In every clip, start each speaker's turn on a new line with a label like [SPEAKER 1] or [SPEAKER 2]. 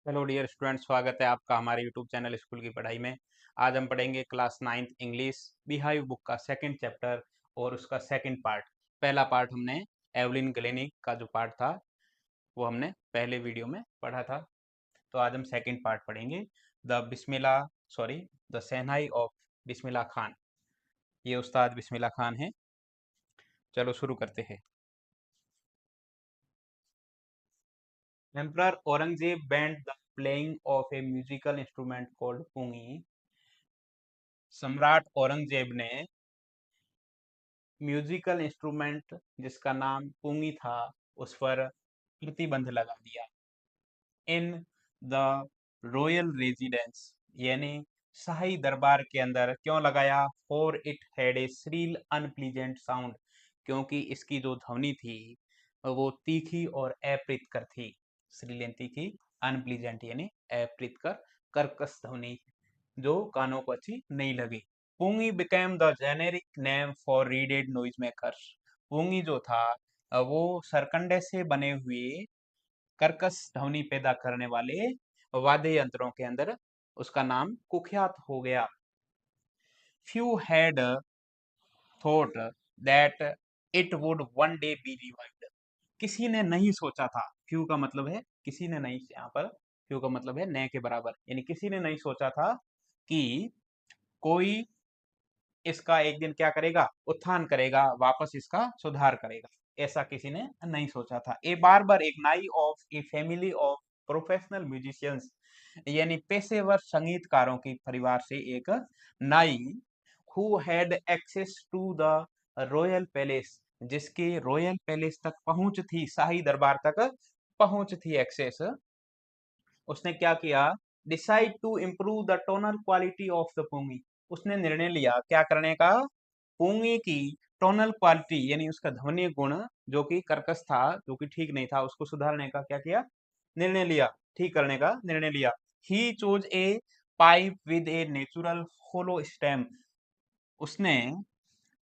[SPEAKER 1] Hello dear student, स्वागत है आपका हमारे यूट्यूब चैनल स्कूल की पढ़ाई में। आज हम पढ़ेंगे class 9th English beehive book का सेकंड चैप्टर और उसका सेकंड पार्ट। पहला पार्ट हमने एवलिन ग्लेनिक का जो पार्ट था वो हमने पहले वीडियो में पढ़ा था। तो आज हम सेकंड पार्ट पढ़ेंगे। The Bismillah sorry the shehnai of Bismillah Khan. ये उस्ताद बिस्मिल्ला खान है। चलो शुरू करते हैं। Emperor Aurangzeb banned the playing of a musical instrument called pungi. सम्राट औरंगजेब ने म्यूजिकल इंस्ट्रूमेंट जिसका नाम पुंगी था उस पर प्रतिबंध लगा दिया। इन द रॉयल रेजिडेंस यानी शाही दरबार के अंदर क्यों लगाया? For it had a Srila unpleasant sound, क्योंकि इसकी जो ध्वनि थी वो तीखी और अप्रीतकर थी। श्रील यानी तीखी, अनप्लीजेंट यानी अप्रीतकर, कर्कश ध्वनि जो कानों को अच्छी नहीं लगी। Pungi became the generic name for reeded noise makers. Pungi जो था वो सरकंडे से बने हुए कर्कश ध्वनि पैदा करने वाले वाद्य यंत्रों के अंदर उसका नाम कुख्यात हो गया। Few had thought that it would one day B revived. किसी ने नहीं सोचा था। फ्यू का मतलब है किसी ने नहीं, यहाँ पर फ्यू का मतलब है न के बराबर, यानी किसी ने नहीं सोचा था कि कोई इसका एक दिन क्या करेगा, उत्थान करेगा, वापस इसका सुधार करेगा। ऐसा किसी ने नहीं सोचा था। ए बार्बर एक नाई of a family of professional musicians, यानी पेशेवर संगीतकारों की परिवार से एक नाई, who had access to the royal palace, जिसके रॉयल पैलेस तक पहुंच थी, शाही दरबार तक पहुंच थी, एक्सेस। उसने क्या किया? Decide to improve the tonal quality of the pungi. उसने निर्णय लिया क्या करने का? पुंगी की टोनल क्वालिटी यानी उसका ध्वनि गुण जो कि कर्कश था, जो कि ठीक नहीं था, उसको सुधारने का क्या किया? निर्णय लिया, ठीक करने का निर्णय लिया। He chose a pipe with a natural hollow stem. उसने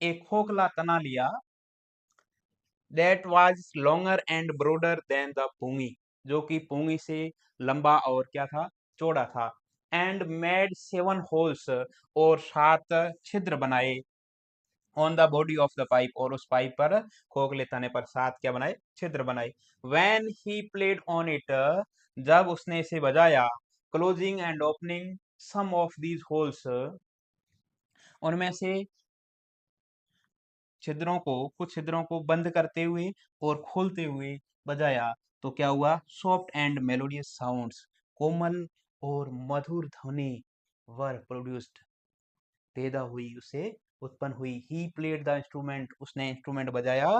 [SPEAKER 1] एक खोखला तना लिया, that was longer and broader than the pungi, जो कि पुंगी से लंबा और क्या था? चौड़ा था। एंड मेड 7 होल्स, और 7 छिद्र बनाए, on the body of the pipe, और उस पाइप पर, खोखले तने पर 7 क्या बनाए? छिद्र बनाए। When he played on it, जब उसने इसे बजाया, closing and opening some of these holes, उनमें से छिद्रों को, कुछ छिद्रों को बंद करते हुए और खोलते हुए बजाया, तो क्या हुआ? सॉफ्ट एंड मेलोडियस साउंड्स, कोमल और मधुर ध्वनि वर प्रोड्यूस्ड, पैदा हुई, उसे उत्पन्न हुई। ही प्लेड द इंस्ट्रूमेंट, उसने इंस्ट्रूमेंट बजाया,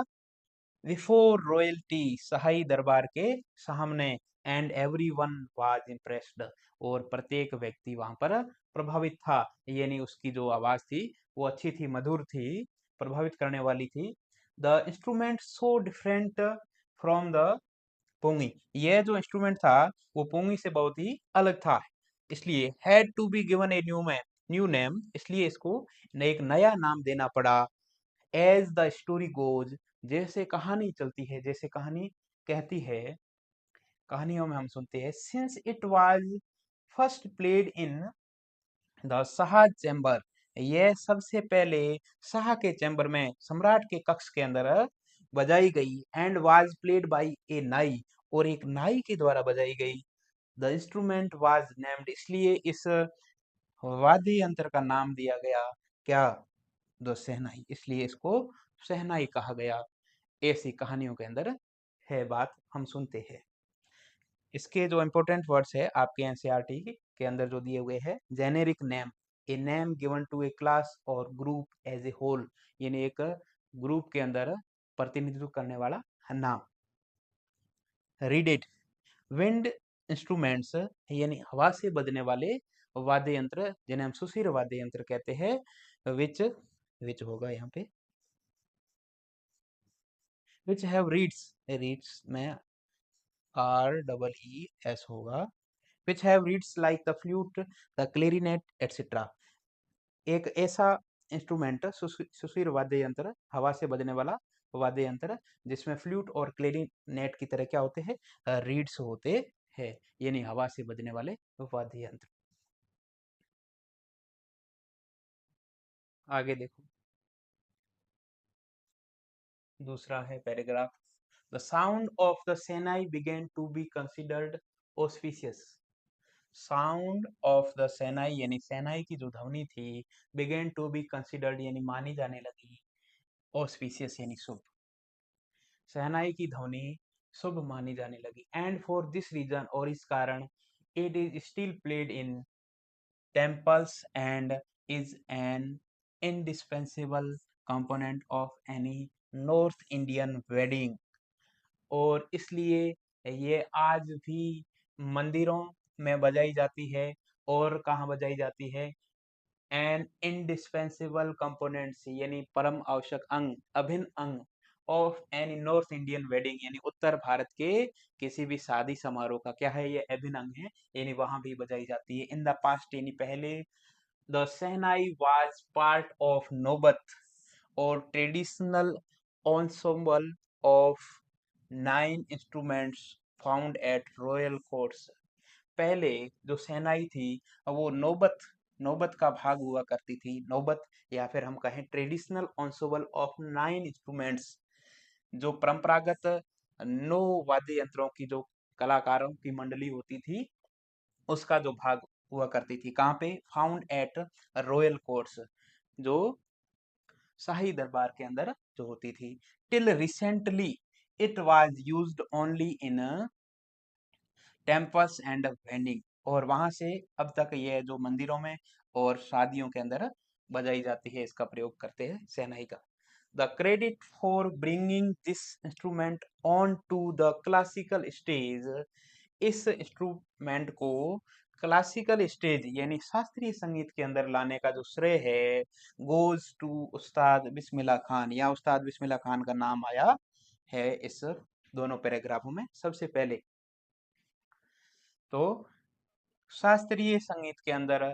[SPEAKER 1] बिफोर रॉयल्टी, शाही दरबार के सामने, एंड एवरीवन वाज इम्प्रेस्ड, और प्रत्येक व्यक्ति वहां पर प्रभावित था। यानी उसकी जो आवाज थी वो अच्छी थी, मधुर थी, प्रभावित करने वाली थी। The instrument so different from the pungi, यह जो इंस्ट्रूमेंट था वो पोंगी से बहुत ही अलग था, इसलिए had to be given a new name, इसलिए इसको एक नया नाम देना पड़ा। एज द स्टोरी गोज, जैसे कहानी चलती है, जैसे कहानी कहती है, कहानियों में हम सुनते हैं, since it was first played in the Shah chamber, यह सबसे पहले शाह के चैम्बर में, सम्राट के कक्ष के अंदर बजाई गई। एंड वाज प्लेड बाय ए नाई, और एक नाई के द्वारा बजाई गई। द इंस्ट्रूमेंट वाज नेम्ड, इसलिए इस वाद्य यंत्र का नाम दिया गया क्या? द शहनाई, इसलिए इसको शहनाई कहा गया। ऐसी कहानियों के अंदर है बात, हम सुनते हैं। इसके जो इंपॉर्टेंट वर्ड्स है आपके एनसीईआरटी के अंदर जो दिए हुए हैं, generic name, a name given to a class और ग्रुप एज ए होल, यानी एक ग्रुप के अंदर प्रतिनिधित्व करने वाला नाम। रीड इट, विंड इंस्ट्रूमेंट्स, यानी हवा से बजने वाले वाद्य यंत्र जिन्हें हम सुशीर वाद्य यंत्र कहते हैं। विच, विच होगा यहाँ पे, विच हैव रीड्स, रीड्स में आर डबल ई एस होगा, which have reeds like the flute, the clarinet, etc. एक ऐसा इंस्ट्रूमेंट, सुशीर वाद्य यंत्र, हवा से बजने वाला वाद्य यंत्र, जिसमें फ्लूट और क्लेरिनेट की तरह क्या होते हैं? रीड्स होते है, यानी हवा से बजने वाले वाद्य यंत्र। आगे देखो, दूसरा है paragraph, the sound of the shehnai began to be considered auspicious. Sound of the shehnai यानी सेनाई की जो ध्वनि थी, बिगेन टू बी कंसिडर्ड यानी मानी जाने लगी, ऑस्पिशियस यानी शुभ। शहनाई की ध्वनि शुभ मानी जाने लगी, एंड फॉर दिस रीजन, और इस कारण, it is still played in temples and is an indispensable component of any north Indian wedding. और इसलिए ये आज भी मंदिरों में बजाई जाती है। और कहाँ बजाई जाती है? एन इंडिस्पेंसिबल कंपोनेंट्स यानी परम आवश्यक अंग, अभिन्न अंग, of any north Indian wedding यानी उत्तर भारत के किसी भी शादी समारोह का क्या है? ये अभिन्न अंग है, यानी वहां भी बजाई जाती है। इन द पास्ट यानी पहले, the shehnai was part of नौबत और traditional ensemble of 9 instruments found at royal courts. पहले जो सेनाई थी वो नौबत नौबत का भाग हुआ करती थी। नौबत या फिर हम कहें ट्रेडिशनल ensemble ऑफ 9 इंस्ट्रूमेंट्स, जो परंपरागत 9 वाद्य यंत्रों की जो कलाकारों की मंडली होती थी, उसका जो भाग हुआ करती थी। कहाँ पे? फाउंड एट रॉयल कोर्ट्स, जो शाही दरबार के अंदर जो होती थी। Till recently it was used only in temples and vending, और वहां से अब तक ये जो मंदिरों में और शादियों के अंदर बजाई जाती है, इसका प्रयोग करते हैं शहनाई का। The credit for bringing this instrument on to the classical stage, इस इंस्ट्रूमेंट को क्लासिकल स्टेज यानी शास्त्रीय संगीत के अंदर लाने का जो श्रेय है, गोज टू उस्ताद बिस्मिल्लाह खान, या उस्ताद बिस्मिल्लाह खान का नाम आया है इस दोनों पैराग्राफों में। सबसे पहले तो शास्त्रीय संगीत के अंदर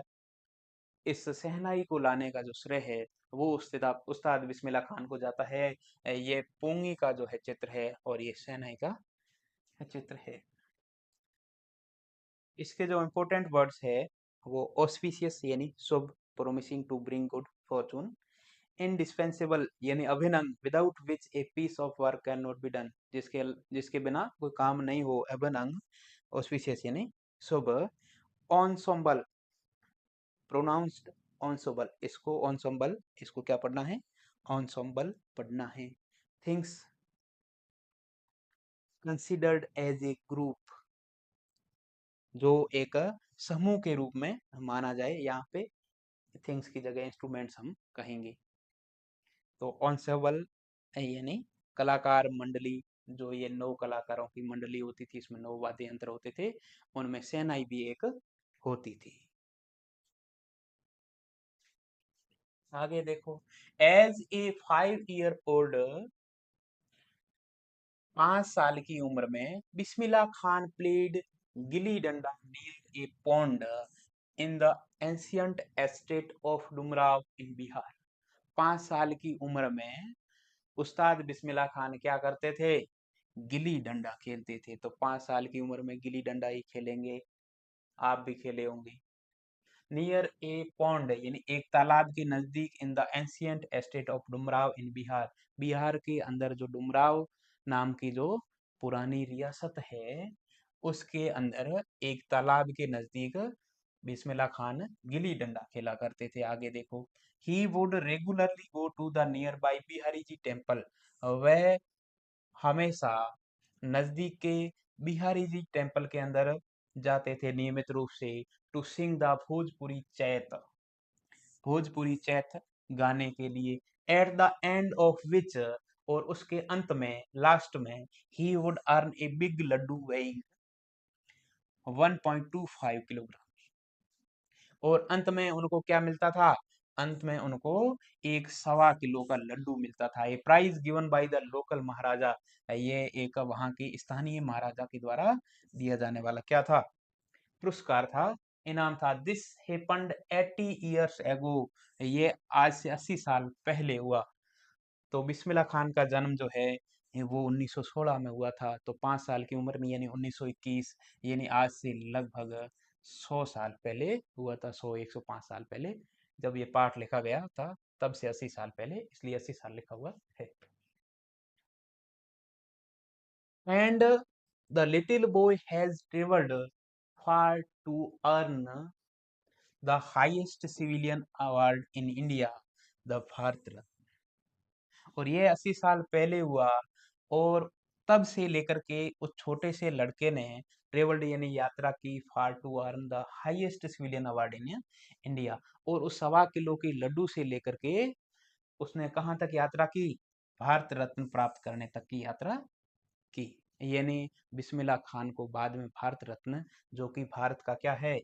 [SPEAKER 1] इस शहनाई को लाने का जो श्रेय है, वो उस्ताद उस्ताद बिस्मिल्लाह खान को जाता है। ये पोंगी का जो है चित्र है, और ये शहनाई का चित्र है। इसके जो इम्पोर्टेंट वर्ड्स है वो ऑस्पिशियस यानी शुभ, promising to bring good fortune, indispensable यानी अभिन्न, without which a piece of work can not be done, जिसके जिसके बिना कोई काम नहीं हो, अभिन्न, ऑस्पिशियस यानी शुभ। ensemble, प्रोनाउंस्ड ensemble, इसको ensemble, इसको क्या पढ़ना है? ensemble पढ़ना है। Things considered as a group, जो एक समूह के रूप में माना जाए, यहाँ पे थिंग्स की जगह इंस्ट्रूमेंट्स हम कहेंगे। तो ensemble यानी कलाकार मंडली, जो ये 9 कलाकारों की मंडली होती थी, इसमें 9 वाद्य यंत्र होते थे, उनमें शहनाई भी एक होती थी। आगे देखो, एज ए 5 ईयर ओल्ड, 5 साल की उम्र में Bismillah Khan played gilli danda near a pond in the ancient estate of Dumraon in Bihar. 5 साल की उम्र में उस्ताद बिस्मिल्लाह खान क्या करते थे? गिल्ली डंडा खेलते थे। तो 5 साल की उम्र में गिल्ली डंडा ही खेलेंगे, आप भी खेले होंगे। नियर ए पॉन्ड यानी एक तालाब के नजदीक, in the ancient estate of Dumraon in Bihar, Bihar के अंदर जो डुमराव नाम की जो पुरानी रियासत है, उसके अंदर एक तालाब के नजदीक बिस्मिल्लाह खान गिल्ली डंडा खेला करते थे। आगे देखो, he would regularly go to the nearby Bihari ji temple, वह हमेशा नजदीक के बिहारी जी टेम्पल के अंदर जाते थे नियमित रूप से, टू सिंग द भोजपुरी चैत गाने के लिए। At the end of which, और उसके अंत में, लास्ट में, he would earn a big laddu weighing 1.25 kilogram, और अंत में उनको क्या मिलता था? अंत में उनको एक 1.25 किलो का लड्डू मिलता था। ये prize given by the local maharaja, ये एक वहां के स्थानीय महाराजा के द्वारा दिया जाने वाला क्या था? पुरस्कार था, इनाम था। दिस हैपेंड 80 इयर्स एगो, ये आज से 80 साल पहले हुआ। तो बिस्मिल्लाह खान का जन्म जो है वो 1916 में हुआ था, तो 5 साल की उम्र में यानी 1921, यानी आज से लगभग 100 साल पहले हुआ था। 105 साल पहले जब ये पाठ लिखा गया था, तब से 80 साल पहले, इसलिए 80 साल लिखा हुआ है। And the little boy has traveled far to earn the highest civilian award in India, the Bharat Ratna। और ये 80 साल पहले हुआ, और तब से लेकर के उस छोटे से लड़के ने ट्रेवल्ड यानी यात्रा की far to earn the highest civilian award in India. और उस 1.25 किलो की लड्डू से लेकर के उसने कहाँ तक यात्रा की? भारत रत्न प्राप्त करने तक की यात्रा की। यानी बिस्मिल्लाह खान को बाद में भारत रत्न, जो कि भारत का क्या है,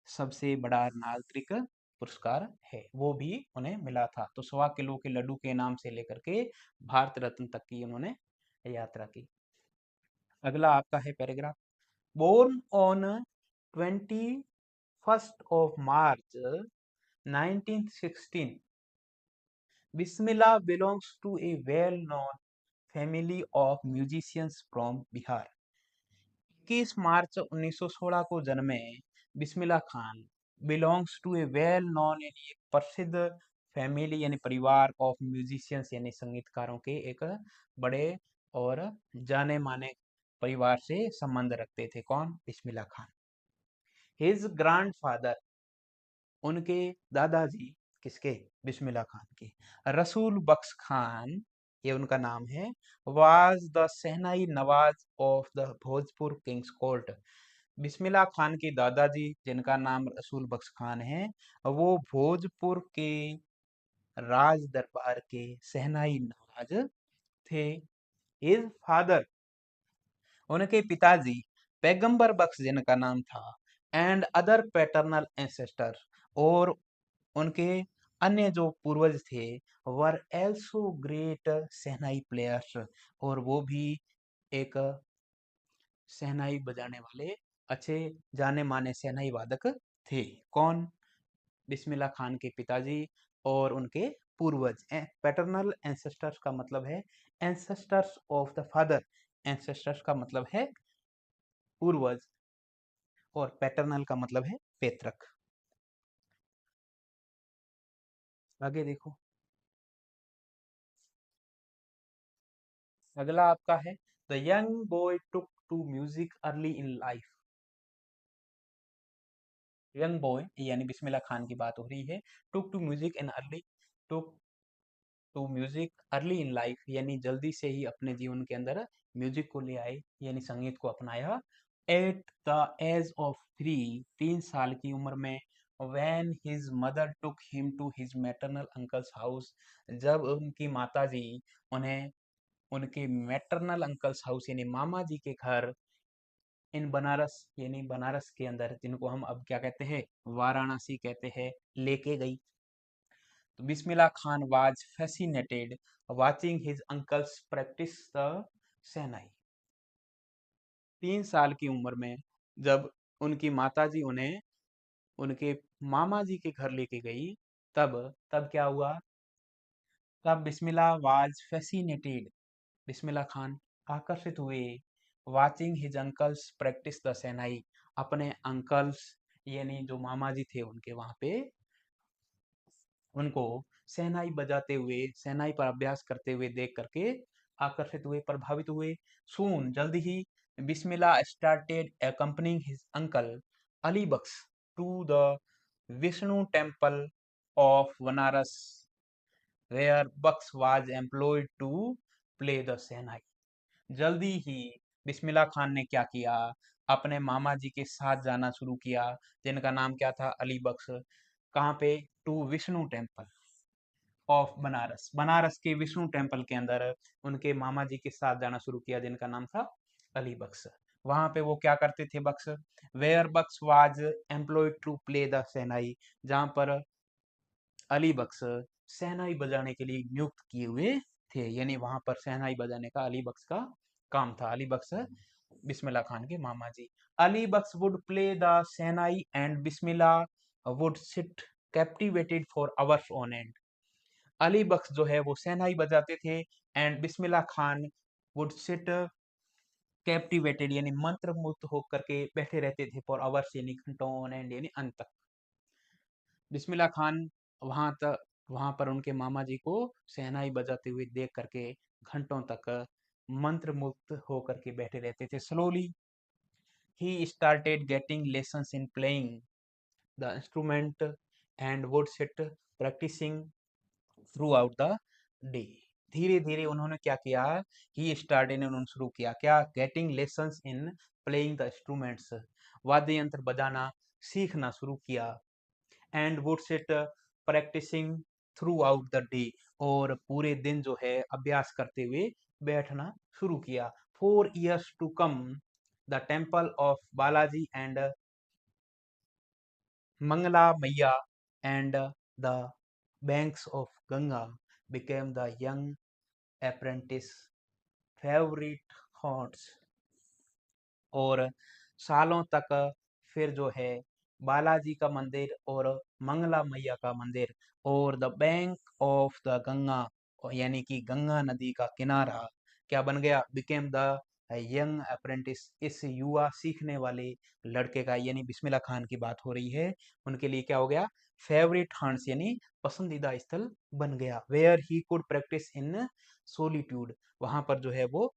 [SPEAKER 1] सबसे बड़ा नागरिक पुरस्कार है, वो भी उन्हें मिला था। तो 1.25 किलो के लड्डू के नाम से लेकर के भारत रत्न तक की उन्होंने यात्रा की। अगला आपका है paragraph. Born on 21st of March 1916, Bismillah belongs to a well-known family of musicians from Bihar। 21 मार्च 1916 को जन्मे Bismillah Khan belongs to a well known यानी एक प्रसिद्ध फैमिली यानी परिवार ऑफ म्यूजिशियंस यानी संगीतकारों के एक बड़े और जाने माने परिवार से संबंध रखते थे। कौन? बिस्मिल्लाह खान। हिज ग्रैंडफादर, उनके दादाजी, किसके? बिस्मिल्लाह खान के। रसूल बख्श खान, ये उनका नाम है, was the shehnai nawaz of the Bhojpur king's court. Bismillah Khan के दादाजी, जिनका नाम रसूल बख्श खान है, वो भोजपुर के राज दरबार के शहनाई नवाज थे। हिज फादर, उनके पिताजी, पैगंबर बख्श जिनका नाम था, एंड अदर पैटर्नल एंसेस्टर, और उनके अन्य जो पूर्वज थे, वर एल्सो ग्रेट शहनाई प्लेयर्स, और वो भी एक शहनाई बजाने वाले अच्छे जाने माने शहनाई वादक थे। कौन? बिस्मिल्लाह खान के पिताजी और उनके पूर्वज। पैटर्नल एंसेस्टर्स का मतलब है ancestors of the father, ancestors का मतलब है पूर्वज, और पैटर्नल का मतलब है पैतृक। आगे देखो, अगला आपका है the young boy took to music early in life. Young boy यानी बिस्मिल्लाह खान की बात हो रही है। Took to music in early, took to music early in life यानी जल्दी से ही अपने जीवन के अंदर म्यूजिक को ले आए, यानी संगीत को अपनाया। एट द एज ऑफ 3 साल की उम्र में, when his mother took him to his maternal uncle's house, जब उनकी माताजी उन्हें उनके मैटरनल अंकल्स हाउस यानी मामा जी के घर, इन बनारस यानी बनारस के अंदर, जिनको हम अब क्या कहते हैं, वाराणसी कहते हैं, लेके गई। तो Bismillah Khan was fascinated watching his uncles practise the shehnai. 3 साल की उम्र में जब उनकी माताजी उन्हें उनके मामा जी के घर लेके गई, तब तब क्या हुआ? तब बिस्मिल्लाह वाज फैसिनेटेड, बिस्मिल्लाह खान आकर्षित हुए, watching his uncles practise the shehnai, अपने अंकल्स यानी जो मामा जी थे उनके वहां पे, उनको शहनाई बजाते हुए, शहनाई पर अभ्यास करते हुए देख करके आकर्षित हुए, प्रभावित हुए। सून, जल्द ही, Bismillah started accompanying his uncle Ali Bakhsh to the Vishnu temple of Banaras, where Bakhsh was employed to play the shehnai. जल्दी ही बिस्मिल्लाह खान ने क्या किया? अपने मामा जी के साथ जाना शुरू किया, जिनका नाम क्या था? अली बख्श। कहाँ पे? To Vishnu temple of Banaras, Banaras के विष्णु टेम्पल के अंदर उनके मामा जी के साथ जाना शुरू किया, जिनका नाम था अली बख्श। वहां पे वो क्या करते थे Bakhsh? Where Bakhsh was employed to play the shehnai, जहां पर अली बख्श शहनाई बजाने के लिए नियुक्त किए हुए थे, यानी वहां पर शहनाई बजाने का अली बख्श का काम था। अली बख्श बिस्मिल्लाह खान के मामा जी। Ali Bakhsh would play the shehnai and Bismillah would sit captivated for hours on end. Ali Bakhsh जो है वो शहनाई बजाते थे, and Bismillah Khan would sit captivated यानी मंत्र मुक्त होकर के बैठे रहते थे फॉर आवर्स यानी घंटों ऑन एंड यानी अंत तक। बिस्मिल्लाह खान वहां पर उनके मामा जी को शहनाई बजाते हुए देख करके घंटों तक मंत्र मुक्त होकर के बैठे रहते थे। Slowly he started getting lessons in playing the instrument and would sit practicing throughout the day। धीरे धीरे उन्होंने क्या किया, ही स्टार्टेड ने उन्होंने शुरू किया क्या, getting lessons in playing the instruments, वाद्य यंत्र बजाना सीखना शुरू किया। And would sit practising throughout the day, और पूरे दिन जो है अभ्यास करते हुए बैठना शुरू किया। 4 years to come the temple of Balaji and Mangala Maya and the banks of Ganga became the young apprentice favorite haunts। और सालों तक फिर जो है बालाजी का मंदिर और मंगला मैया का मंदिर और the bank of the Ganga यानी कि गंगा नदी का किनारा क्या बन गया, बिकेम द यंग अप्रेंटिस, इस युवा सीखने वाले लड़के का यानी बिस्मिल्लाह खान की बात हो रही है, उनके लिए क्या हो गया, फेवरेट हंट्स यानी पसंदीदा स्थल बन गया। Where he could practise in solitude, वहां पर जो है वो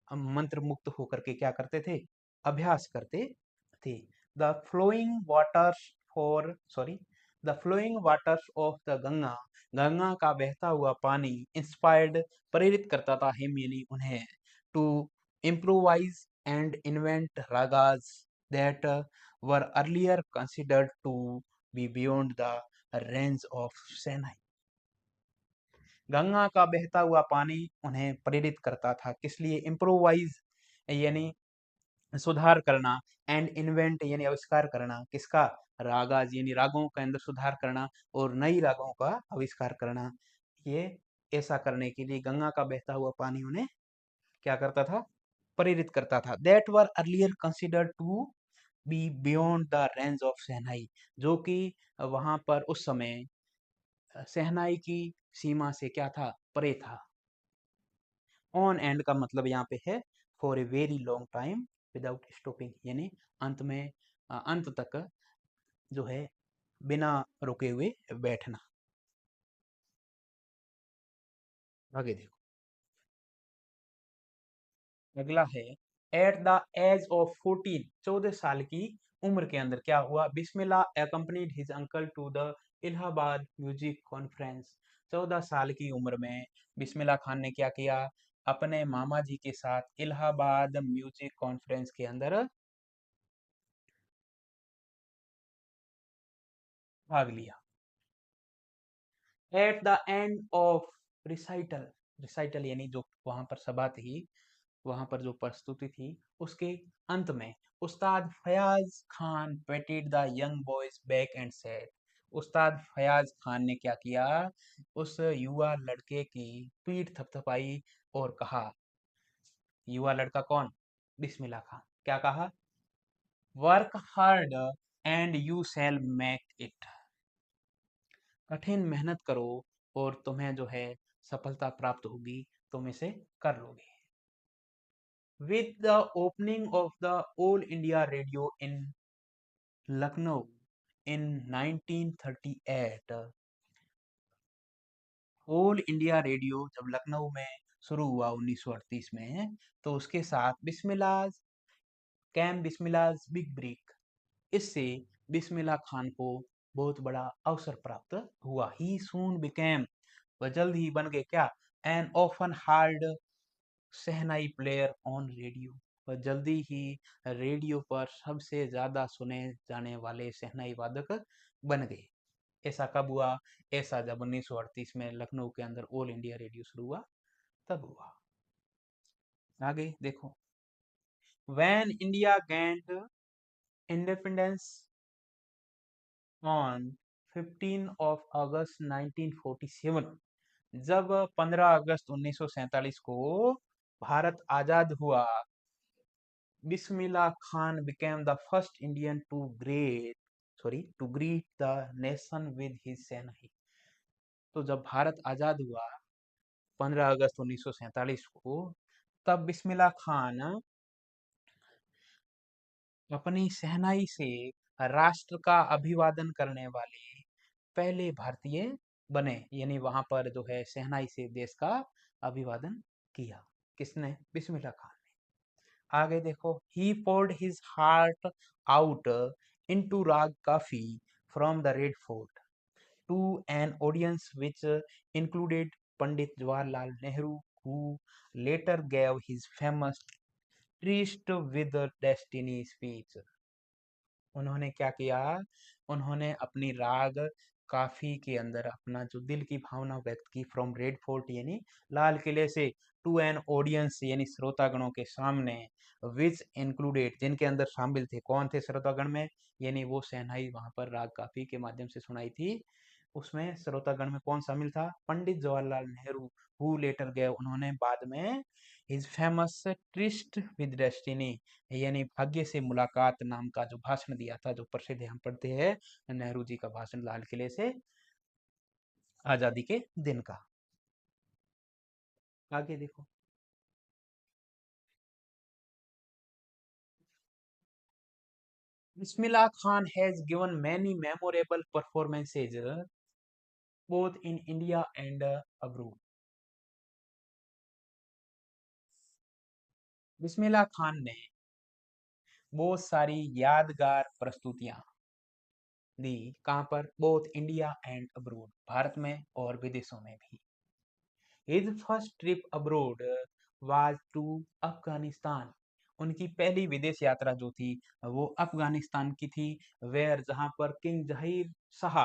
[SPEAKER 1] मंत्र मुक्त होकर के क्या करते थे, अभ्यास करते थे। The flowing waters for sorry the flowing waters of the Ganga, Ganga का बहता हुआ पानी इंस्पायर्ड प्रेरित करता था हिम यानी उन्हें, to improvise and invent ragas that were earlier considered to be beyond the range of shehnai. Ganga का बहता हुआ पानी उन्हें प्रेरित करता था किस लिए, इम्प्रोवाइज यानी सुधार करना, एंड इन्वेंट यानी आविष्कार करना किसका, रागाज यानी रागों के अंदर सुधार करना और नई रागों का आविष्कार करना। ये ऐसा करने के लिए गंगा का बहता हुआ पानी उन्हें क्या करता था, प्रेरित करता था। That were earlier considered to be beyond the range of shehnai, जो कि वहां पर उस समय शहनाई की सीमा से क्या था, परे था। ऑन एंड का मतलब यहाँ पे है for a very long time without stopping, यानी अंत में अंत तक जो है बिना रुके हुए बैठना। आगे देखो, अगला है एट द एज ऑफ 14, 14 साल की उम्र के अंदर क्या हुआ, बिस्मिल्लाह accompanied his uncle to the Allahabad music conference. 14 साल की उम्र में बिस्मिल्लाह खान ने क्या किया, अपने मामा जी के साथ इलाहाबाद म्यूजिक कॉन्फ्रेंस के अंदर भाग लिया। Eight the end of recital, recital यानी जो वहां पर सभा थी, वहां पर जो प्रस्तुति थी, उसके अंत में Ustad Faiyaz Khan patted the young boy's back and said, Ustad Faiyaz Khan ने क्या किया, उस युवा लड़के की पीठ थपथपाई और कहा, युवा लड़का कौन, बिस्मिल्लाह खान, क्या कहा, work hard and you shall make it, कठिन मेहनत करो और तुम्हें जो है सफलता प्राप्त होगी, तुम इसे कर लोगे। With the opening of the All India Radio in Lucknow in 1938, all India radio जब लखनऊ में शुरू हुआ 1938 में, तो उसके साथ बिस्मिल्लाह कैम बिस्मिल्लाह बिग ब्रेक, इससे बिस्मिल्लाह खान को बहुत बड़ा अवसर प्राप्त हुआ। ही सून बिकेम, वह जल्द ही बन गए क्या, an often heard shehnai player on radio, और जल्दी ही रेडियो पर सबसे ज्यादा सुने जाने वाले शहनाई वादक बन गए। ऐसा कब हुआ, ऐसा जब 1938 में लखनऊ के अंदर ऑल इंडिया रेडियो शुरू हुआ, तब हुआ। आगे देखो, when India gained independence on 15 of अगस्त 1947, जब 15 अगस्त 1947 को भारत आजाद हुआ, Bismillah Khan became the first Indian to greet the nation with his Senai। तो जब भारत आजाद हुआ, 15 अगस्त 1947 को, तब बिस्मिल्लाह खान अपनी शहनाई से राष्ट्र का अभिवादन करने वाले पहले भारतीय बने। यानी वहां पर जो है शहनाई से देश का अभिवादन किया। किसने? बिस्मिल्लाह खान ने। आगे देखो, ही poured his heart out into rag kafi from the Red Fort to an audience which included Pandit Jawaharlal Nehru, who later gave his famous Tryst with Destiny speech। उन्होंने क्या किया? उन्होंने अपनी राग काफी के अंदर अपना जो दिल की भावना व्यक्त की फ्रॉम रेड फोर्ट यानी लाल किले से, टू एन ऑडियंस यानी श्रोतागणों के सामने, विच इंक्लूडेड जिनके अंदर शामिल थे। कौन थे श्रोतागण में? यानी वो शहनाई वहां पर राग काफी के माध्यम से सुनाई थी, उसमें श्रोतागण में कौन शामिल था? पंडित जवाहरलाल नेहरू, हु लेटर गए, उन्होंने बाद में his famous tourist with destiny यानी भाग्य से मुलाकात नाम का जो भाषण दिया था, जो प्रसिद्ध हम पढ़ते हैं नेहरू जी का भाषण लाल किले से आजादी के दिन का। आगे देखो, Bismillah Khan has given many memorable performances both in India and abroad. Bismillah Khan ने बहुत सारी यादगार प्रस्तुतियां दी। कहां पर? Both India and abroad, Bharat में और विदेशों में भी। His first trip abroad was to Afghanistan. उनकी पहली विदेश यात्रा जो थी वो अफगानिस्तान की थी। वेयर, जहां पर king Zaheer Shah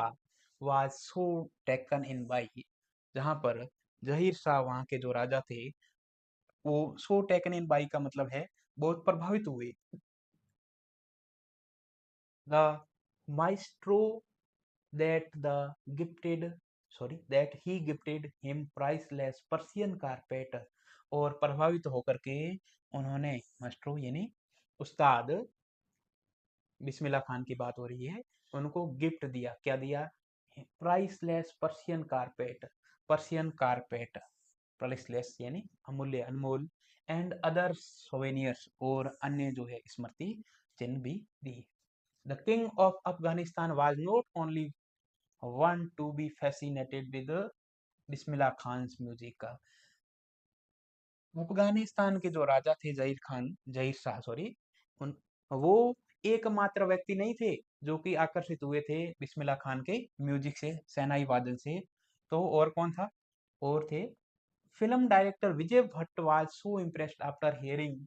[SPEAKER 1] was so taken in by, जहां पर जहीर शाह वहां के जो राजा थे वो सो टेकन इन बाई का मतलब है बहुत प्रभावित हुए। The maestro that the gifted that he gifted him priceless Persian carpet, और प्रभावित होकर के उन्होंने मास्ट्रो यानी उस्ताद बिस्मिल्लाह खान की बात हो रही है, उनको गिफ्ट दिया। क्या दिया? Priceless Persian carpet, Persian carpet, priceless यानी अमूल्य, अनमोल, एंड अदर सोवेनियर्स, और अन्य जो है स्मृति चिन्ह भी दी। The king of Afghanistan was not only one to be fascinated with Bismillah Khan music. Afghanistan के जो राजा थे जहीर शाह उन वो एकमात्र व्यक्ति नहीं थे जो कि आकर्षित हुए थे बिस्मिल्लाह खान के म्यूजिक से, शहनाई वादन से। तो और कौन था? और थे film director Vijay Bhatt was so impressed after hearing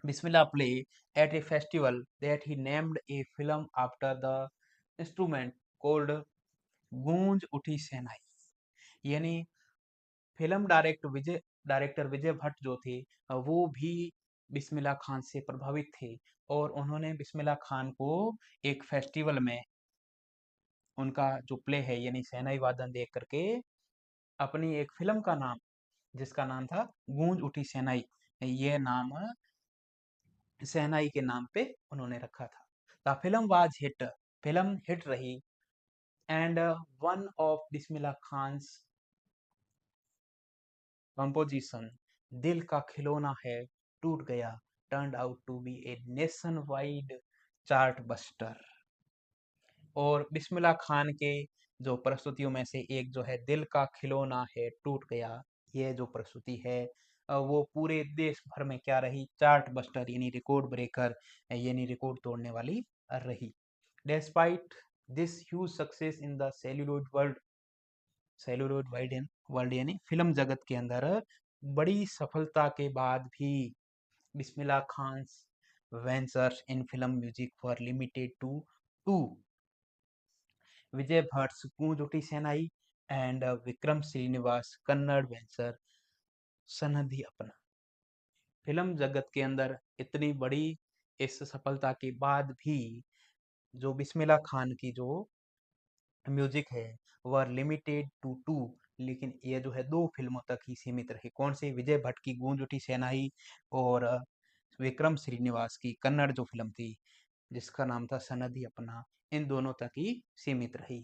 [SPEAKER 1] Bismillah play at A festival that he named a film after the instrument called गूंज उठी शहनाई। यानी फिल्म डायरेक्टर विजय भट्ट जो थे वो भी बिस्मिल्लाह खान से प्रभावित थे, और उन्होंने बिस्मिल्लाह खान को एक फेस्टिवल में उनका जो प्ले है यानी शहनाई वादन देख करके अपनी एक फिल्म का नाम, जिसका नाम था गूंज उठी शहनाई, ये नाम शहनाई के नाम पे उन्होंने रखा था। The film was hit, film hit रही, and one of Bismillah Khan's composition Dil ka khilona hai toot gaya turned out to be a nationwide chart buster. और बिस्मिल्लाह खान के जो प्रस्तुतियों में से एक जो है दिल का खिलौना है टूट गया, ये जो प्रस्तुति है वो पूरे देश भर में क्या रही? चार्ट बस्टर यानी रिकॉर्ड ब्रेकर, यानी रिकॉर्ड तोड़ने वाली रही। Despite this huge success in the celluloid world यानी फिल्म जगत के अंदर बड़ी सफलता के बाद भी Bismillah Khan's ventures in film music were limited to two Vijay Bhatt Goonj Uthi Shehnai and Vikram Srinivas Kannada venture Sanadi Appanna. Film जगत के अंदर इतनी बड़ी इस सफलता के बाद भी जो बिस्मिल्लाह खान की जो म्यूजिक है वह लिमिटेड टू टू, लेकिन ये जो है दो फिल्मों तक ही सीमित रही। कौन सी? विजय भट्ट की गूंज उठी शहनाई और विक्रम श्रीनिवास की कन्नड़ जो फिल्म थी जिसका नाम था सनदी अपना, इन दोनों तक ही सीमित रही।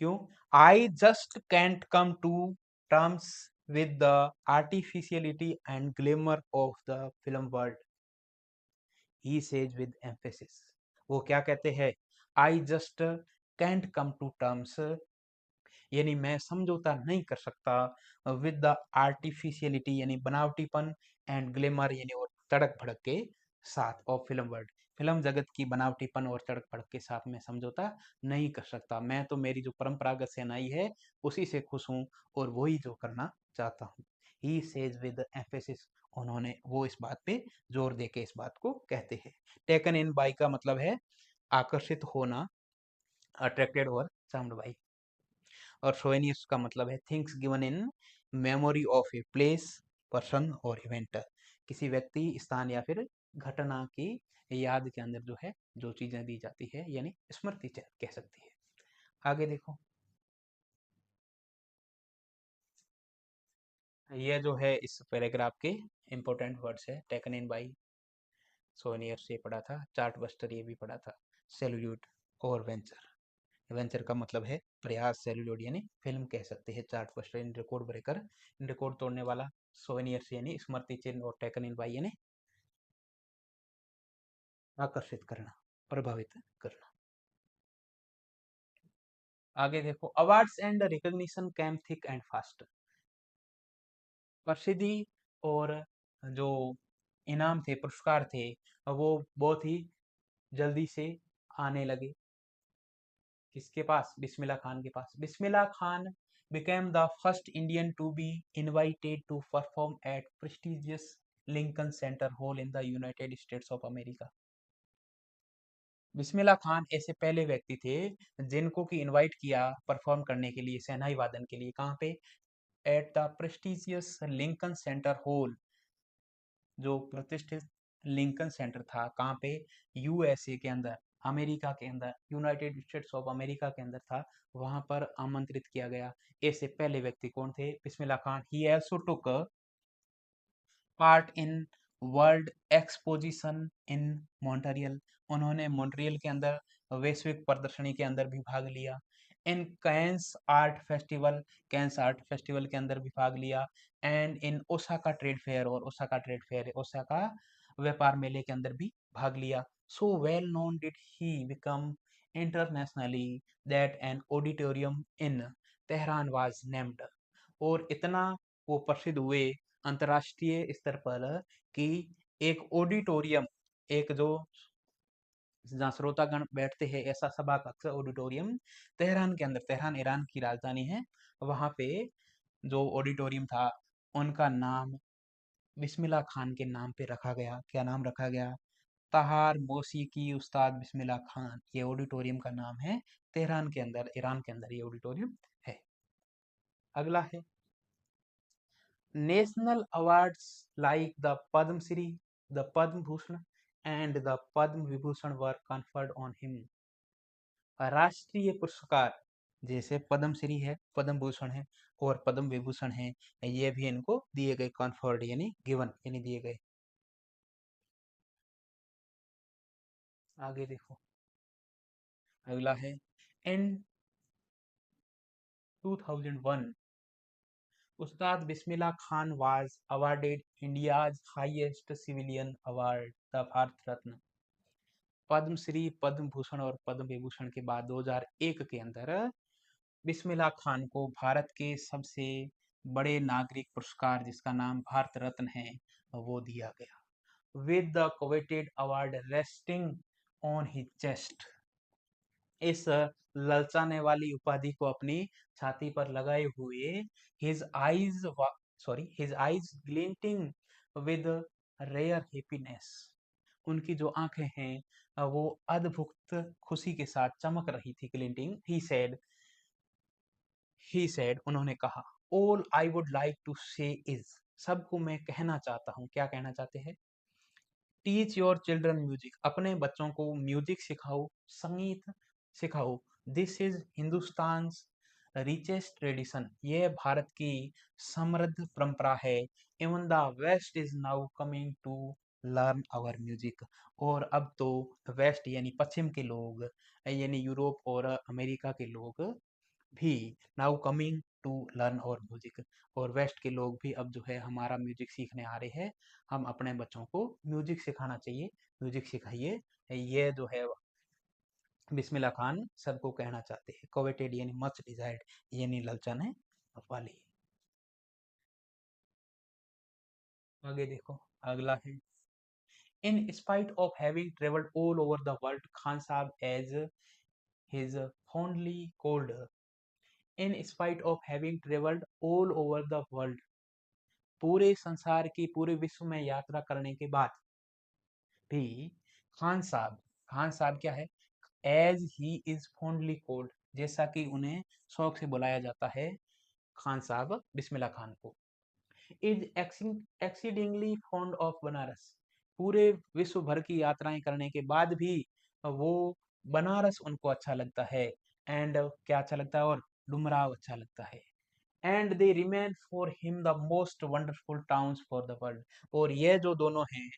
[SPEAKER 1] क्यों? I just can't come to terms with the artificiality and glamour of the film world. He says with emphasis. वो क्या कहते हैं? I just can't come to terms, यानी मैं समझौता नहीं कर सकता विद द आर्टिफिशियलिटी यानी बनावटीपन एंड ग्लैमर यानी और तड़क भड़क के साथ ऑफ फिल्म वर्ल्ड। फिल्म जगत की बनावटीपन और तड़क भड़क के साथ मैं समझौता नहीं कर सकता। मैं तो मेरी जो परंपरागत सेनाई है उसी से खुश हूँ और वही जो करना चाहता हूँ। ही सेज विद एम्फेसिस, उन्होंने वो इस बात पे जोर दे के इस बात को कहते हैं। टेकन इन बाई का मतलब है आकर्षित होना, अट्रैक्टेड और चार्म्ड बाई। और सोवेनिर्स का मतलब है things given in memory of a place, person और इवेंट। किसी व्यक्ति, स्थान या फिर घटना की याद के अंदर जो है जो चीजें दी जाती है यानी स्मृति चिन्ह कह सकती है। आगे देखो, ये जो है इस पैराग्राफ के इंपॉर्टेंट वर्ड्स है। टेकन इन बाई, सोवेनियर्स ये पढ़ा था। चार्ट बस्टर ये भी पढ़ा था। सेल्यूट और वेंचर, वेंचर का मतलब है प्रयास, सेल्यूलोड यानी फिल्म कह सकते हैं। Chart first in record breaker, in record तोड़ने वाला। सोवेनियर्स यानी स्मृति चिन्ह और टेकन इन बाई यानी आकर्षित करना, प्रभावित करना। आगे देखो, awards and recognition came thick and fast. प्रसिद्धि और जो इनाम थे, पुरस्कार थे, वो बहुत ही जल्दी से आने लगे। किसके पास? बिस्मिल्लाह खान के पास। Bismillah Khan became the first Indian to be invited to perform at prestigious Lincoln Center Hall in the United States of America. Bismillah Khan ऐसे पहले व्यक्ति थे जिनको कि इनवाइट किया परफॉर्म करने के लिए, शहनाई वादन के लिए। कहाँ पे? At the prestigious Lincoln centre hall, जो प्रतिष्ठित लिंकन सेंटर था। कहाँ पे? यूएसए के अंदर, अमेरिका के अंदर, यूनाइटेड स्टेट्स ऑफ अमेरिका के अंदर था। वहां पर आमंत्रित किया गया। ऐसे पहले व्यक्ति कौन थे? Bismillah Khan. He also took part in world exposition in Montreal, उन्होंने मॉन्ट्रियल के अंदर वैश्विक प्रदर्शनी के अंदर भी भाग लिया। In Cannes art festival, Cannes art festival के अंदर भी भाग लिया। And in Osaka trade fair, और ओसाका ट्रेड फेयर, ओसाका व्यापार मेले के अंदर भी भाग लिया। So well known did he become internationally that an auditorium in Tehran was named, और इतना वो प्रसिद्ध हुए अंतर्राष्ट्रीय स्तर पर कि एक ऑडिटोरियम, एक जो जहाँ श्रोतागण बैठते हैं, ऐसा सभा कक्ष, ऑडिटोरियम तेहरान के अंदर, तेहरान ईरान की राजधानी है, वहां पे जो ऑडिटोरियम था उनका नाम बिस्मिल्लाह खान के नाम पे रखा गया। क्या नाम रखा गया? तहार मौसीकी उस्ताद बिस्मिल्लाह खान, ये ऑडिटोरियम का नाम है। तेहरान के अंदर, ईरान के अंदर ये ऑडिटोरियम है। अगला है national awards like the Padma Shri, the Padma Bhushan and the Padma Vibhushan were conferred on him. राष्ट्रीय पुरस्कार जैसे पद्म श्री है, पद्म भूषण है और पद्म विभूषण है, ये भी इनको दिए गए, कॉन्फर्ड यानी गिवन यानी दिए गए। आगे देखो, अगला है in 2001 Ustad Bismillah Khan was awarded India's highest civilian award, the Bharat Ratna. Padma Shri, Padma Bhushan और पद्म विभूषण के बाद 2001 के अंदर बिस्मिल्लाह खान को भारत के सबसे बड़े नागरिक पुरस्कार, जिसका नाम भारत रत्न है, वो दिया गया। With the coveted award resting on his chest, इस ललचाने वाली उपाधि को अपनी छाती पर लगाए हुए, his eyes his eyes glinting with rare happiness, उनकी जो आंखें हैं वो अद्भुत खुशी के साथ चमक रही थी। ग्लिंटिंग, ही सेड, उन्होंने कहा, all I would like to say is, सबको मैं कहना चाहता हूँ। क्या कहना चाहते हैं? टीच योर चिल्ड्रन म्यूजिक, अपने बच्चों को म्यूजिक सिखाओ, संगीत सिखाओ। This is Hindustan richest tradition, ये भारत की समृद्ध परंपरा है। Even the west is now coming to learn our music, और अब तो वेस्ट यानी पश्चिम के लोग, यानी यूरोप और अमेरिका के लोग भी नाउ कमिंग टू लर्न और म्यूजिक। और वेस्ट के लोग भी अब जो है हमारा म्यूजिक सीखने आ रहे हैं। हम अपने बच्चों को म्यूजिक सिखाना चाहिए, म्यूजिक सिखाइए। ये जो है बिस्मिल्लाह खान सबको कहना चाहते हैं। कोवेटेड यानी मच डिजायर्ड, यानी ललचन है वाली। आगे देखो, अगला है, in spite of having travelled all over the world, Khan Sahab as his fondly called, in spite of having travelled all over the world, पूरे संसार की, पूरे विश्व में यात्रा करने के बाद भी खान साहब, खान साहब क्या है, as he is fondly called, जैसा कि उन्हें शौक से बुलाया जाता है, खान साहब बिस्मिल्लाह खान को, is exceedingly fond of Banaras, पूरे विश्व भर की यात्राएं करने के बाद भी वो बनारस उनको अच्छा लगता है। एंड क्या अच्छा लगता है, और डुमराव अच्छा लगता है। And they remain for him the most wonderful towns for the world, और ये जो दोनों हैं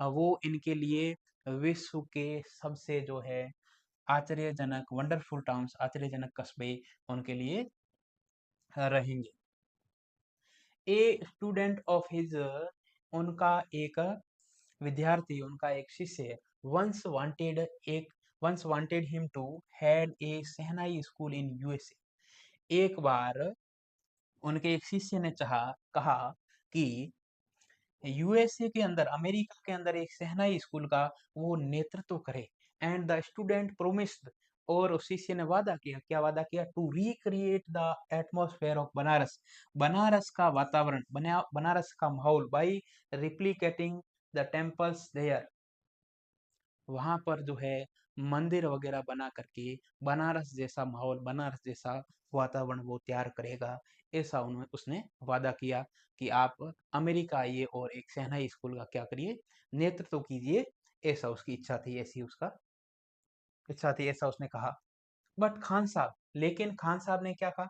[SPEAKER 1] वो इनके लिए विश्व के सबसे जो है आश्चर्यजनक वंडरफुल टाउन्स, आश्चर्यजनक कस्बे उनके लिए रहेंगे। ए स्टूडेंट ऑफ हिज, उनका एक विद्यार्थी, उनका एक शिष्य, वंस वांटेड एक once wanted him to had a shehnai school in USA, एक बार उनके एक शिष्य ने कहा कि यूएसए के अंदर, अमेरिका के अंदर एक शहनाई स्कूल का वो नेतृत्व करे। एंड द स्टूडेंट प्रोमिस्ड, और उस शिष्य ने वादा किया, क्या वादा किया, to recreate the atmosphere of Banaras, Banaras का वातावरण, बनारस का माहौल, by replicating the temples there, वहां पर जो है मंदिर वगैरह बना करके बनारस जैसा माहौल, बनारस जैसा वातावरण वो तैयार करेगा। ऐसा उसने वादा किया कि आप अमेरिका आइए और एक शहनाई स्कूल का क्या करिए, नेतृत्व कीजिए। ऐसा उसकी इच्छा थी, ऐसी उसका इच्छा थी, ऐसा उसने कहा। बट खान साहब, लेकिन खान साहब ने क्या कहा,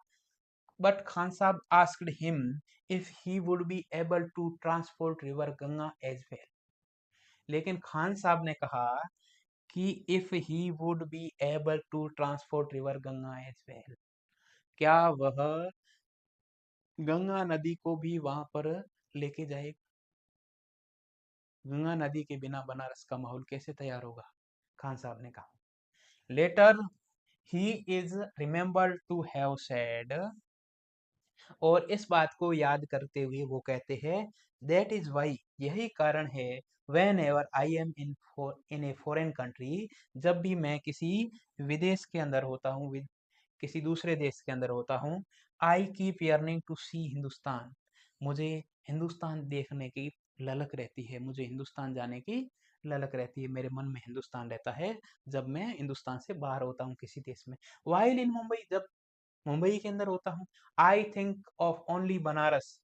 [SPEAKER 1] but Khan Sahab asked him if he would be able to transport river Ganga as well, लेकिन खान साहब ने कहा कि if he would be able to transport river Ganga as well, क्या वह गंगा नदी को भी वहां पर लेके जाए, गंगा नदी के बिना बनारस का माहौल कैसे तैयार होगा, खान साहब ने कहा। Later he is remembered to have said, और इस बात को याद करते हुए वो कहते हैं, दैट इज वाई, यही कारण है, when ever I am in a foreign country, जब भी मैं किसी विदेश के अंदर होता हूँ, किसी दूसरे देश के अंदर होता हूँ, आई कीप यर्निंग टू सी हिंदुस्तान, मुझे हिंदुस्तान देखने की ललक रहती है, मुझे हिंदुस्तान जाने की ललक रहती है, मेरे मन में हिंदुस्तान रहता है जब मैं हिंदुस्तान से बाहर होता हूँ किसी देश में। वाइल इन मुंबई, जब मुंबई के अंदर होता हूँ, I think of only Banaras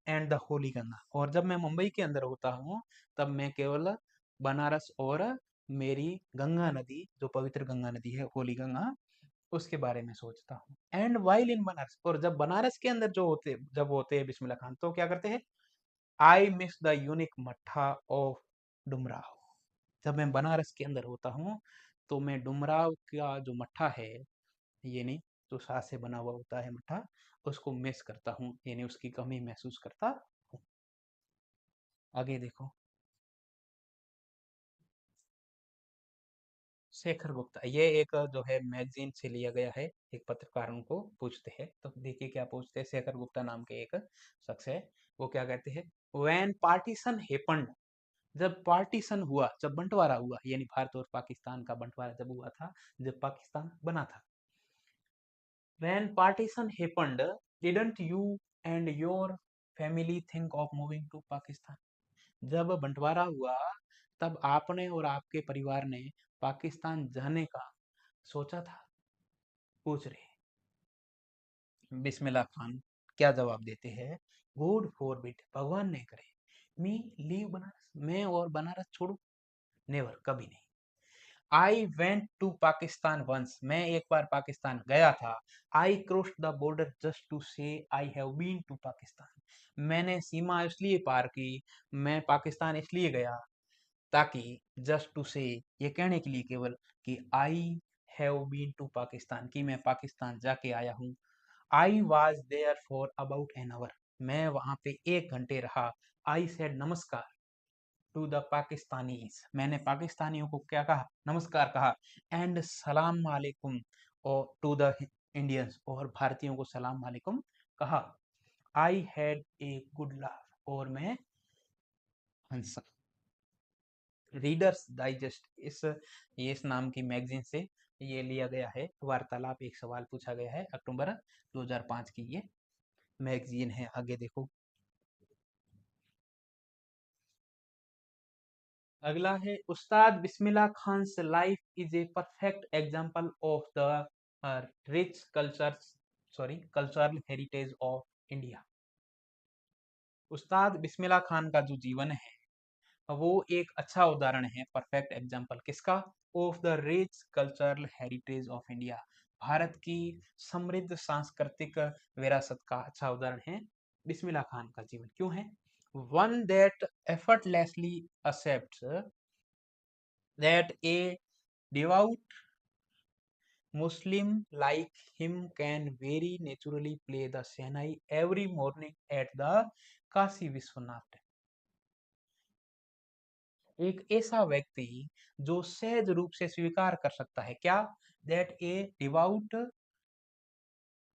[SPEAKER 1] and the Holi Ganga, और जब मैं मुंबई के अंदर होता हूँ तब मैं केवल बनारस और मेरी गंगा नदी, जो पवित्र गंगा नदी है, होली गंगा, उसके बारे में सोचता हूँ। एंड वाइल इन बनारस, और जब बनारस के अंदर जब होते हैं बिस्मिल्लाह खान, तो क्या करते हैं, आई मिस द यूनिक मट्ठा ऑफ डुमराव, जब मैं बनारस के अंदर होता हूँ तो मैं डुमराव का जो मट्ठा है, यानी जो साथ से बना हुआ होता है मट्ठा, उसको मिस करता हूँ, यानी उसकी कमी महसूस करता हूँ। आगे देखो, शेखर गुप्ता, ये एक जो है मैगजीन से लिया गया है, एक पत्रकार उनको पूछते हैं, तो देखिए क्या पूछते हैं। शेखर गुप्ता नाम के एक शख्स है, वो क्या कहते हैं, व्हेन पार्टीशन हैपेंड, जब पार्टीशन हुआ, जब बंटवारा हुआ, यानी भारत और पाकिस्तान का बंटवारा जब हुआ था, जब पाकिस्तान बना था, when partition happened, didn't you and your family think of moving to Pakistan, जब बंटवारा हुआ तब आपने और आपके परिवार ने पाकिस्तान जाने का सोचा था, पूछ रहे बिस्मिल्लाह खान क्या जवाब देते हैं, गॉड फॉरबिड, भगवान ने करे, मी लीव बनारस, मैं और बनारस छोड़ू, नेवर, कभी नहीं। I went to Pakistan once, मैं एक बार पाकिस्तान गया था। I cross the border just to say I have been to Pakistan, मैंने सीमा इसलिए पार की, मैं पाकिस्तान इसलिए गया ताकि जस्ट टू से, ये कहने के लिए केवल, कि I have been to Pakistan, कि मैं पाकिस्तान जाके आया हूँ। I was there for about an hour, मैं वहां पे 1 घंटे रहा। आई सेड नमस्कार टू द पाकिस्तानीज, मैंने पाकिस्तानियों को क्या कहा, नमस्कार कहा। एंड सलाम वालेकुम, और टू द इंडियंस, और भारतीयों को सलाम वालेकुम कहा। I had a good laugh, और मैं हंसा। रीडर्स डाइजेस्ट, इस नाम की मैगजीन से ये लिया गया है। वार्तालाप एक सवाल पूछा गया है, अक्टूबर 2005 की ये मैगजीन है। आगे देखो, अगला है Ustad Bismillah Khan life is a perfect example of the rich cultural heritage of India. Ustad Bismillah Khan का जो जीवन है वो एक अच्छा उदाहरण है, परफेक्ट एग्जांपल किसका, of the rich cultural heritage of India, Bharat की समृद्ध सांस्कृतिक विरासत का अच्छा उदाहरण है बिस्मिल्लाह खान का जीवन। क्यों है? One that effortlessly accepts that a devout Muslim like him can very naturally play the Shehnai every morning at the Kashi Vishwanath. एक ऐसा व्यक्ति जो सहज रूप से स्वीकार कर सकता है क्या, दैट ए डिवाउट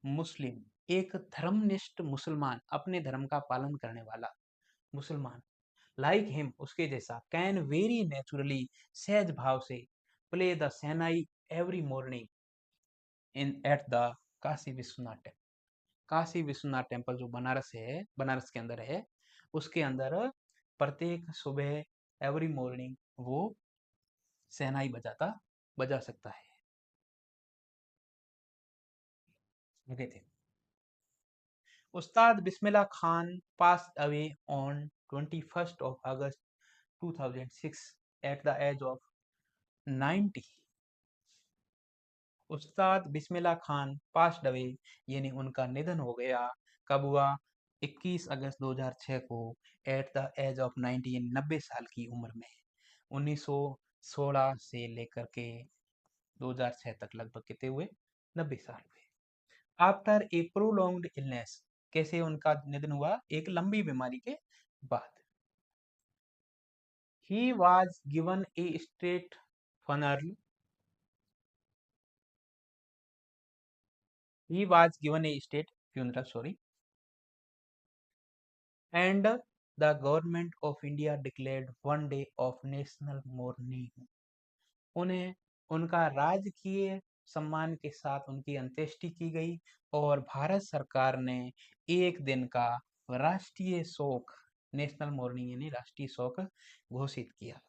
[SPEAKER 1] मुस्लिम, एक धर्मनिष्ठ मुसलमान, अपने धर्म का पालन करने वाला मुसलमान, लाइक हिम, उसके जैसा, कैन वेरी नेचुरली, सहज भाव से, play the shehnai every morning in at the Kashi Vishwanath temple. Kashi Vishwanath temple जो बनारस है, बनारस के अंदर है, उसके अंदर प्रत्येक सुबह एवरी मॉर्निंग वो शहनाई बजा सकता है। आगे थे, उस्ताद Bismillah Khan passed away on 21st of August 2006 at the age of 90। Ustad Bismillah Khan passed away, यानी उनका निधन हो गया, कब हुआ, 21 अगस्त 2006 को, एट द एज ऑफ 90, 90 साल की उम्र में। 1916 से लेकर के 2006 तक लगभग कितने हुए, 90 साल हुए। आफ्टर ए प्रोलॉन्ग्ड इलनेस, कैसे उनका निधन हुआ, एक लंबी बीमारी के बाद। He was given A state funeral, he was given a state funeral, sorry, and the government of India declared one day of national mourning। उन्हें उनका राजकीय सम्मान के साथ उनकी अंत्येष्टि की गई, और भारत सरकार ने एक दिन का राष्ट्रीय शोक, नेशनल मोर्निंग यानी राष्ट्रीय शोक घोषित किया।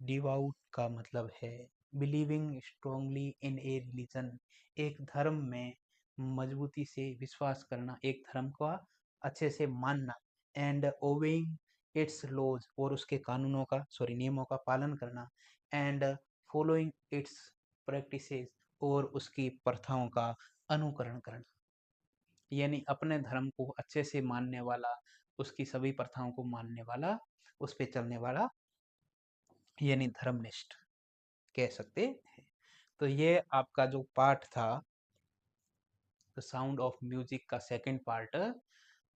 [SPEAKER 1] डिवाउट का मतलब है बिलीविंग स्ट्रोंगली इन ए रिलीजन, एक धर्म में मजबूती से विश्वास करना, एक धर्म का अच्छे से मानना, एंड ओबेइंग इट्स लॉज, और उसके कानूनों का, सॉरी नियमों का पालन करना, एंड फॉलोइंग इट्स प्रैक्टिसेस, और उसकी प्रथाओं का अनुकरण करना, यानी अपने धर्म को अच्छे से मानने वाला, उसकी सभी प्रथाओं को मानने वाला, उस पे चलने वाला, यानी धर्मनिष्ठ कह सकते हैं। तो ये आपका जो पार्ट था द साउंड ऑफ म्यूजिक का second part,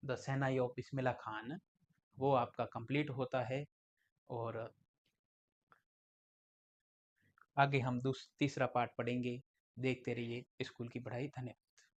[SPEAKER 1] the shehnai of Bismillah Khan, वो आपका कंप्लीट होता है। और आगे हम तीसरा पार्ट पढ़ेंगे। देखते रहिए स्कूल की पढ़ाई। धन्यवाद।